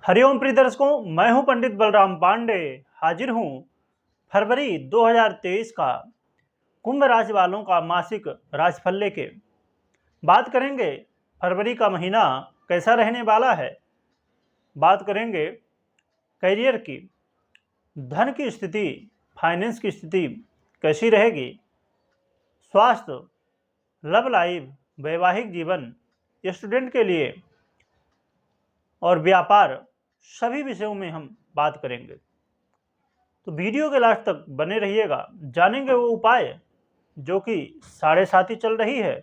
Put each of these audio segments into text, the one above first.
हरिओम प्रिय दर्शकों, मैं हूं पंडित बलराम पांडे। हाजिर हूं फरवरी 2023 का कुंभ राशि वालों का मासिक राशिफल लेके। बात करेंगे फरवरी का महीना कैसा रहने वाला है। बात करेंगे करियर की, धन की स्थिति, फाइनेंस की स्थिति कैसी रहेगी, स्वास्थ्य, लव लाइफ, वैवाहिक जीवन, स्टूडेंट के लिए और व्यापार, सभी विषयों में हम बात करेंगे। तो वीडियो के लास्ट तक बने रहिएगा। जानेंगे वो उपाय जो कि 7.5 चल रही है,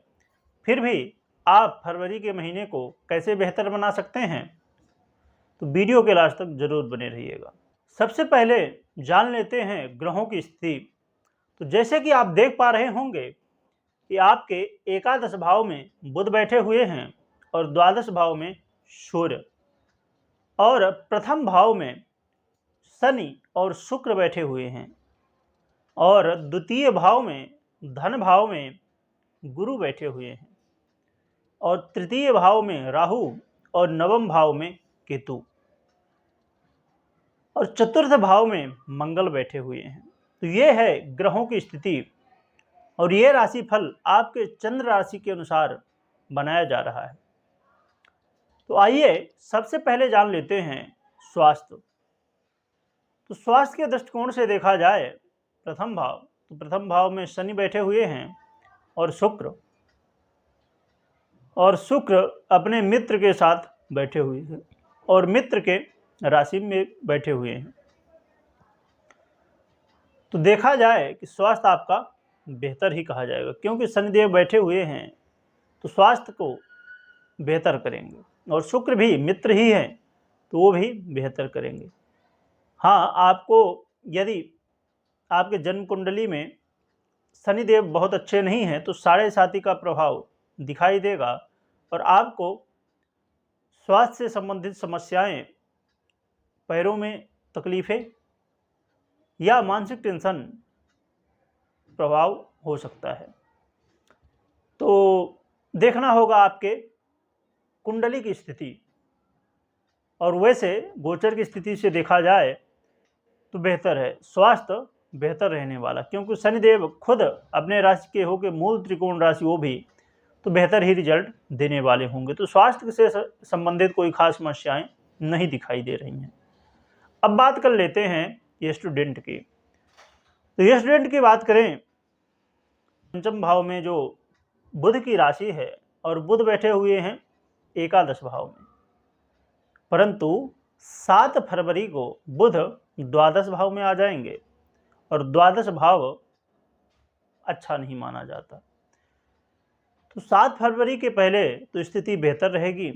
फिर भी आप फरवरी के महीने को कैसे बेहतर बना सकते हैं। तो वीडियो के लास्ट तक जरूर बने रहिएगा। सबसे पहले जान लेते हैं ग्रहों की स्थिति। तो जैसे कि आप देख पा रहे होंगे कि आपके एकादश भाव में बुध बैठे हुए हैं और द्वादश भाव में सूर्य, और प्रथम भाव में शनि और शुक्र बैठे हुए हैं, और द्वितीय भाव में धन भाव में गुरु बैठे हुए हैं, और तृतीय भाव में राहु और नवम भाव में केतु, और चतुर्थ भाव में मंगल बैठे हुए हैं। तो ये है ग्रहों की स्थिति, और ये राशिफल आपके चंद्र राशि के अनुसार बनाया जा रहा है। तो आइए सबसे पहले जान लेते हैं स्वास्थ्य। तो स्वास्थ्य के दृष्टिकोण से देखा जाए प्रथम भाव, तो प्रथम भाव में शनि बैठे हुए हैं और शुक्र अपने मित्र के साथ बैठे हुए हैं और मित्र के राशि में बैठे हुए हैं। तो देखा जाए कि स्वास्थ्य आपका बेहतर ही कहा जाएगा, क्योंकि शनिदेव बैठे हुए हैं तो स्वास्थ्य को बेहतर करेंगे, और शुक्र भी मित्र ही हैं तो वो भी बेहतर करेंगे। हाँ, आपको यदि आपके जन्म कुंडली में शनिदेव बहुत अच्छे नहीं हैं तो 7.5 का प्रभाव दिखाई देगा, और आपको स्वास्थ्य से संबंधित समस्याएं, पैरों में तकलीफें या मानसिक टेंशन प्रभाव हो सकता है। तो देखना होगा आपके कुंडली की स्थिति, और वैसे गोचर की स्थिति से देखा जाए तो बेहतर है, स्वास्थ्य बेहतर रहने वाला, क्योंकि शनिदेव खुद अपने राशि के होकर मूल त्रिकोण राशि, वो भी तो बेहतर ही रिजल्ट देने वाले होंगे। तो स्वास्थ्य से संबंधित कोई खास समस्याएं नहीं दिखाई दे रही हैं। अब बात कर लेते हैं स्टूडेंट की। तो स्टूडेंट की बात करें, पंचम भाव में जो बुध की राशि है, और बुध बैठे हुए हैं एकादश भाव में, परंतु 7 फरवरी को बुध द्वादश भाव में आ जाएंगे, और द्वादश भाव अच्छा नहीं माना जाता। तो 7 फरवरी के पहले तो स्थिति बेहतर रहेगी,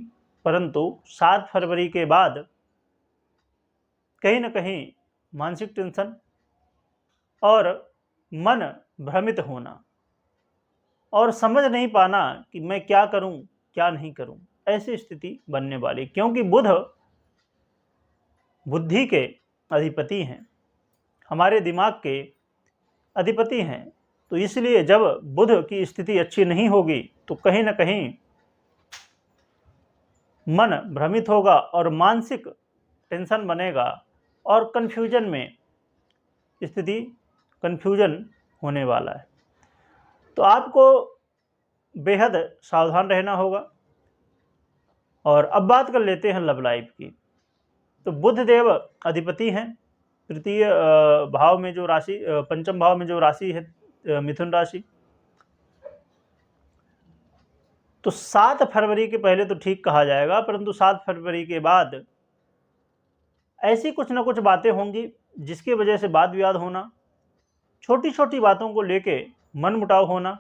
परंतु 7 फरवरी के बाद कहीं ना कहीं मानसिक टेंशन और मन भ्रमित होना, और समझ नहीं पाना कि मैं क्या करूं क्या नहीं करूं, ऐसी स्थिति बनने वाली, क्योंकि बुध बुद्धि के अधिपति हैं, हमारे दिमाग के अधिपति हैं। तो इसलिए जब बुध की स्थिति अच्छी नहीं होगी तो कहीं ना कहीं मन भ्रमित होगा और मानसिक टेंशन बनेगा, और कंफ्यूजन होने वाला है। तो आपको बेहद सावधान रहना होगा। और अब बात कर लेते हैं लव लाइफ की। तो बुध देव अधिपति हैं तृतीय भाव में जो राशि, पंचम भाव में जो राशि है मिथुन राशि। तो 7 फरवरी के पहले तो ठीक कहा जाएगा, परंतु 7 फरवरी के बाद ऐसी कुछ ना कुछ बातें होंगी जिसकी वजह से वाद विवाद होना, छोटी छोटी बातों को लेके मनमुटाव होना,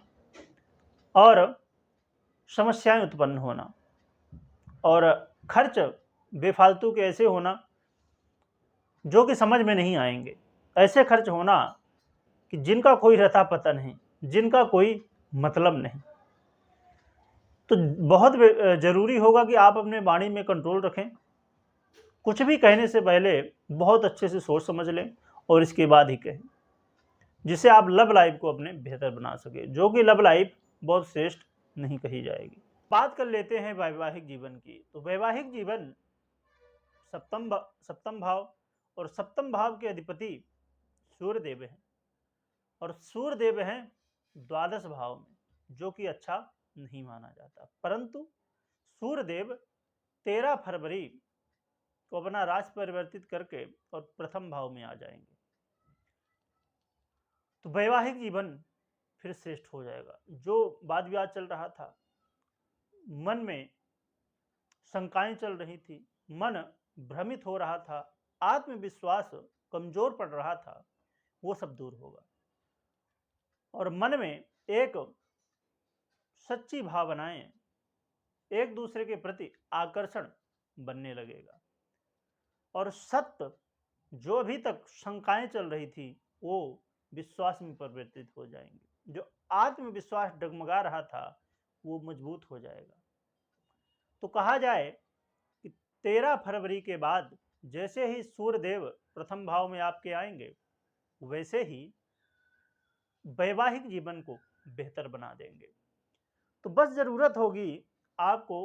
और समस्याएं उत्पन्न होना, और खर्च बेफालतू के ऐसे होना जो कि समझ में नहीं आएंगे। ऐसे खर्च होना कि जिनका कोई रता पता नहीं, जिनका कोई मतलब नहीं। तो बहुत जरूरी होगा कि आप अपने वाणी में कंट्रोल रखें। कुछ भी कहने से पहले बहुत अच्छे से सोच समझ लें और इसके बाद ही कहें, जिससे आप लव लाइफ को अपने बेहतर बना सके, जो कि लव लाइफ बहुत श्रेष्ठ नहीं कही जाएगी। बात कर लेते हैं वैवाहिक जीवन की। तो वैवाहिक जीवन सप्तम भाव, और सप्तम भाव के अधिपति सूर्यदेव हैं, और सूर्यदेव हैं द्वादश भाव में, जो कि अच्छा नहीं माना जाता। परंतु सूर्यदेव 13 फरवरी को अपना राशि परिवर्तित करके और प्रथम भाव में आ जाएंगे, तो वैवाहिक जीवन फिर श्रेष्ठ हो जाएगा। जो वाद विवाद चल रहा था, मन में शंकाएं चल रही थी, मन भ्रमित हो रहा था, आत्मविश्वास कमजोर पड़ रहा था, वो सब दूर होगा और मन में एक सच्ची भावनाएं, एक दूसरे के प्रति आकर्षण बनने लगेगा और सत्य, जो अभी तक शंकाएं चल रही थी, वो विश्वास में परिवर्तित हो जाएंगे। जो आत्मविश्वास डगमगा रहा था, वो मजबूत हो जाएगा। तो कहा जाए कि 13 फरवरी के बाद जैसे ही सूर्यदेव प्रथम भाव में आपके आएंगे, वैसे ही वैवाहिक जीवन को बेहतर बना देंगे। तो बस जरूरत होगी आपको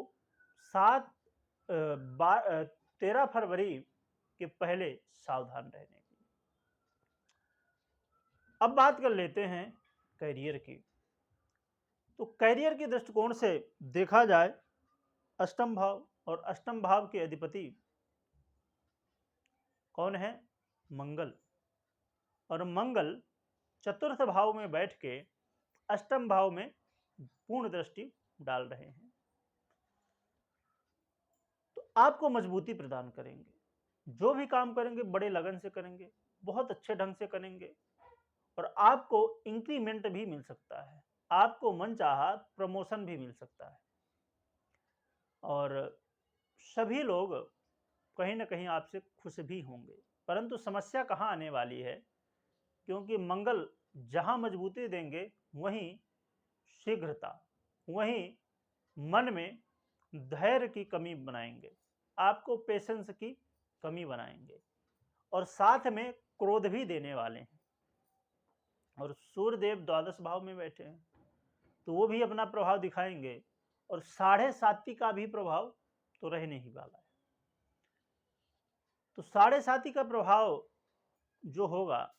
13 फरवरी के पहले सावधान रहने की। अब बात कर लेते हैं करियर की। तो करियर के दृष्टिकोण से देखा जाए, अष्टम भाव, और अष्टम भाव के अधिपति कौन है? मंगल। और मंगल चतुर्थ भाव में बैठ के अष्टम भाव में पूर्ण दृष्टि डाल रहे हैं, तो आपको मजबूती प्रदान करेंगे। जो भी काम करेंगे बड़े लगन से करेंगे, बहुत अच्छे ढंग से करेंगे, और आपको इंक्रीमेंट भी मिल सकता है, आपको मनचाहा प्रमोशन भी मिल सकता है, और सभी लोग कहीं ना कहीं आपसे खुश भी होंगे। परंतु समस्या कहाँ आने वाली है? क्योंकि मंगल जहां मजबूती देंगे, वहीं शीघ्रता, वहीं मन में धैर्य की कमी बनाएंगे, आपको पेशेंस की कमी बनाएंगे, और साथ में क्रोध भी देने वाले हैं। और सूर्यदेव द्वादश भाव में बैठे हैं, तो वो भी अपना प्रभाव दिखाएंगे, और 7.5 का भी प्रभाव तो रहने ही वाला है। तो 7.5 का प्रभाव जो होगा,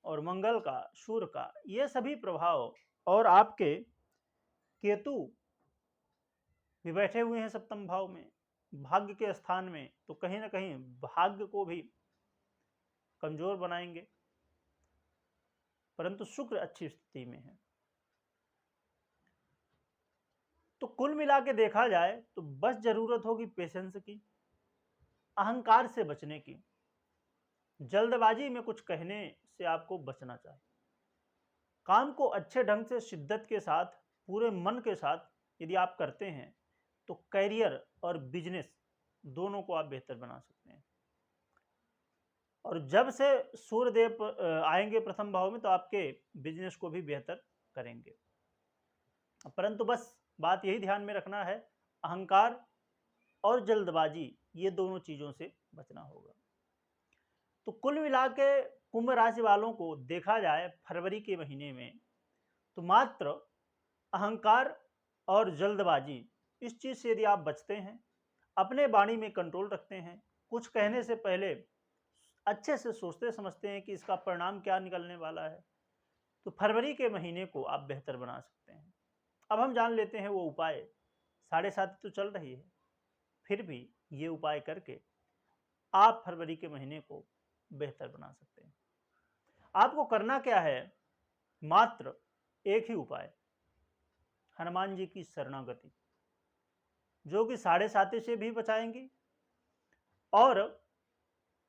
और मंगल का, सूर्य का, ये सभी प्रभाव, और आपके केतु भी बैठे हुए हैं सप्तम भाव में, भाग्य के स्थान में, तो कहीं ना कहीं भाग्य को भी कमजोर बनाएंगे। परंतु शुक्र अच्छी स्थिति में है। तो कुल मिला के देखा जाए तो बस जरूरत होगी पेशेंस की, अहंकार से बचने की, जल्दबाजी में कुछ कहने से आपको बचना चाहिए। काम को अच्छे ढंग से शिद्दत के साथ, पूरे मन के साथ यदि आप करते हैं, तो करियर और बिजनेस दोनों को आप बेहतर बना सकते हैं। और जब से सूर्यदेव आएंगे प्रथम भाव में, तो आपके बिजनेस को भी बेहतर करेंगे। परंतु बस बात यही ध्यान में रखना है, अहंकार और जल्दबाजी, ये दोनों चीजों से बचना होगा। तो कुल मिला के कुंभ राशि वालों को देखा जाए फरवरी के महीने में, तो मात्र अहंकार और जल्दबाजी, इस चीज से यदि आप बचते हैं, अपने वाणी में कंट्रोल रखते हैं, कुछ कहने से पहले अच्छे से सोचते समझते हैं कि इसका परिणाम क्या निकलने वाला है, तो फरवरी के महीने को आप बेहतर बना सकते हैं। अब हम जान लेते हैं वो उपाय। 7.5 तो चल रही है, फिर भी ये उपाय करके आप फरवरी के महीने को बेहतर बना सकते हैं। आपको करना क्या है? मात्र एक ही उपाय, हनुमान जी की शरणागति, जो कि 7.5 से भी बचाएंगी, और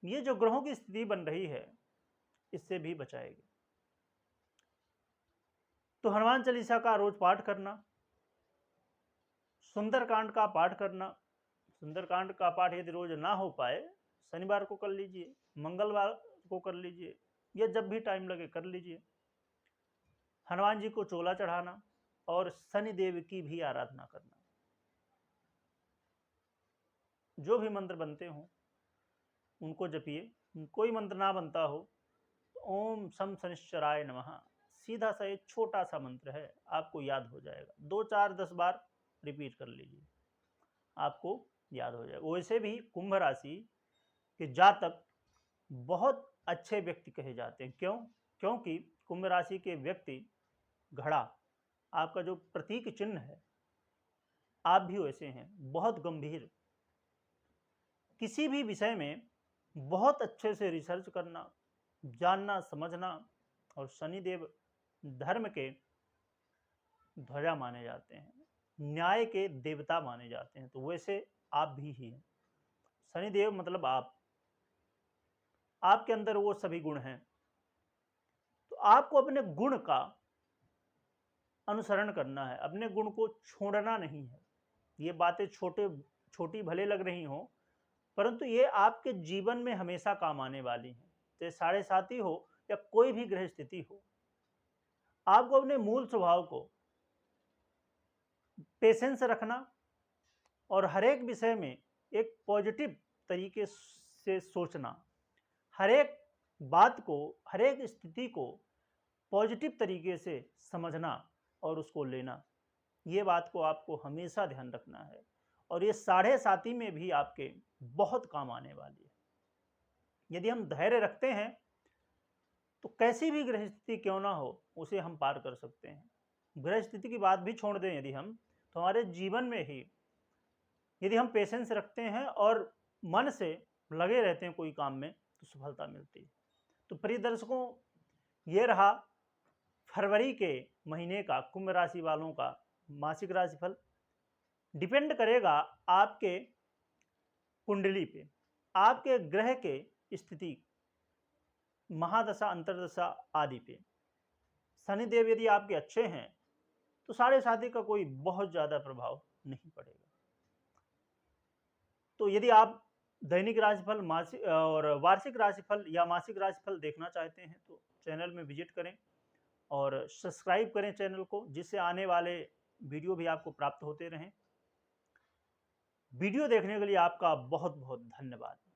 ये जो ग्रहों की स्थिति बन रही है, इससे भी बचाएगी। तो हनुमान चालीसा का रोज पाठ करना, सुंदरकांड का पाठ करना। सुंदरकांड का पाठ यदि रोज ना हो पाए, शनिवार को कर लीजिए, मंगलवार को कर लीजिए, या जब भी टाइम लगे कर लीजिए। हनुमान जी को चोला चढ़ाना और शनिदेव की भी आराधना करना। जो भी मंत्र बनते हो उनको जपिए। कोई मंत्र ना बनता हो तो ओम शम शनिश्चराय नमः, सीधा सा एक छोटा सा मंत्र है, आपको याद हो जाएगा। 2, 4, 10 बार रिपीट कर लीजिए, आपको याद हो जाएगा। वैसे भी कुंभ राशि कि जातक बहुत अच्छे व्यक्ति कहे जाते हैं। क्यों? क्योंकि कुंभ राशि के व्यक्ति, घड़ा आपका जो प्रतीक चिन्ह है, आप भी वैसे हैं, बहुत गंभीर, किसी भी विषय में बहुत अच्छे से रिसर्च करना, जानना, समझना, और शनिदेव धर्म के ध्वजा माने जाते हैं, न्याय के देवता माने जाते हैं, तो वैसे आप भी ही हैं। शनिदेव मतलब आपके अंदर वो सभी गुण हैं, तो आपको अपने गुण का अनुसरण करना है, अपने गुण को छोड़ना नहीं है। ये बातें छोटी भले लग रही हों, परंतु ये आपके जीवन में हमेशा काम आने वाली हैं। चाहे साढ़े साती हो या कोई भी ग्रह स्थिति हो, आपको अपने मूल स्वभाव को पेशेंस रखना और हर एक विषय में एक पॉजिटिव तरीके से सोचना, हर एक बात को, हर एक स्थिति को पॉजिटिव तरीके से समझना और उसको लेना, ये बात को आपको हमेशा ध्यान रखना है। और ये साढ़े साती में भी आपके बहुत काम आने वाली है। यदि हम धैर्य रखते हैं तो कैसी भी ग्रह स्थिति क्यों ना हो, उसे हम पार कर सकते हैं। ग्रह स्थिति की बात भी छोड़ दें यदि हम, तो हमारे जीवन में ही यदि हम पेशेंस रखते हैं और मन से लगे रहते हैं कोई काम में, तो सफलता मिलती है। तो प्रिय दर्शकों, ये रहा फरवरी के महीने का कुंभ राशि वालों का मासिक राशिफल। डिपेंड करेगा आपके कुंडली पे, आपके ग्रह के स्थिति, महादशा, अंतरदशा आदि पे। शनिदेव यदि आपके अच्छे हैं तो साढ़े साती का कोई बहुत ज़्यादा प्रभाव नहीं पड़ेगा। तो यदि आप दैनिक राशिफल, मासिक और वार्षिक राशिफल या मासिक राशिफल देखना चाहते हैं तो चैनल में विजिट करें और सब्सक्राइब करें चैनल को, जिससे आने वाले वीडियो भी आपको प्राप्त होते रहें। वीडियो देखने के लिए आपका बहुत बहुत धन्यवाद।